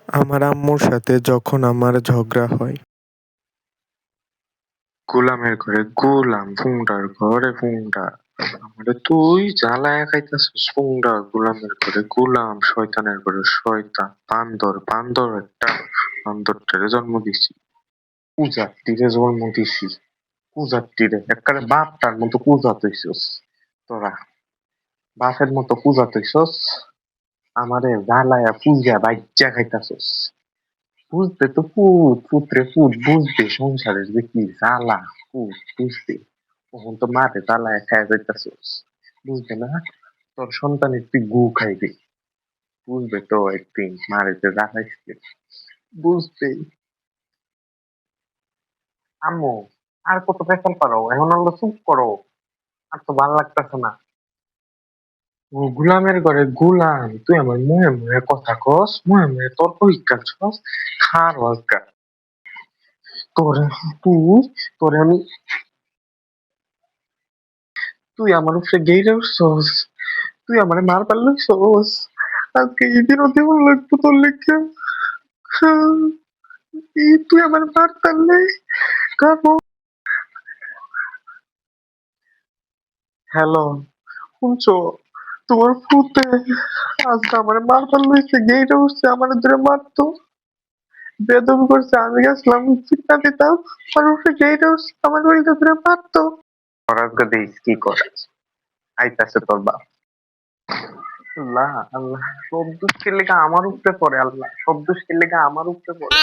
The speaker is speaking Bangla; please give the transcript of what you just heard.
আমার আম্মুর সাথে যখন আমার ঝগড়া হয়। গোলামের ঘরে গোলাম, ফুংটার ঘরে ফুংটা। আমারে তুই জ্বালায়া খাইতাছিস ফুংটা। গোলামের ঘরে গোলাম, শয়তানের ঘরে শয়তান, বান্দর বান্দর একটা। বান্দরটারে জন্ম দিছি, কুজাতিরে জন্ম দিছি, কুজাতিরে একেবারে বাপটার মতো কুজাত হইছস তোরা। বাপের মতো কুজাত হইছস, আমারে জ্বালায়া পুইরা বাইচ্চা খাইতাছস। বুঝতে তো পুত, পুত্রে পুত বুঝতে সংসারের যে কি জ্বালা, পুত বুঝতে। তখন তো মাঠে জ্বালায় খায় যাইতাছস, বুঝবে না? তোর সন্তানের তুই গু খাইবি, বুঝবে তো একদিন মারে যে জ্বালাইছে, বুঝবে। আম্মু, আর কত পেছাল পারো, এখন আমরা চুপ করো। আর তো ভাল লাগতেছে না। ও গোলামের ঘরে গোলাম, তুই আমার মুহে মুহে কথা কস, মুহে মুহে তর্ক শিক্ষাছস। খার অজগা তোরে, তুই, তোরে আমি, তুই আমার উপরে গেইরে উঠছস, তুই আমারে মার পারলইছস। আজকে ঈদের দেওয়ার লাগতো তোর লেগে। তুই আমার মার পারলে কারো। হ্যালো, শুনছো? তোমার ফুতে আজকে আমার মার পারলইছে, গেইরে উঠছে, আমার ধরে মারতো, বেদবি করছে। আমি গেছিলাম চিৎকার দিতাম, আর উপরে গেইরে উঠছে, আমার বাড়িতে ধরে মারতো। আর আজকে দেখিস কি করে, আইতাছে তোর বাপ। আল্লাহ আল্লাহ, সব দোষ কে লেগা আমার উপরে পড়ে, আল্লাহ সব দোষ কে লেগা আমার উপরে পড়ে।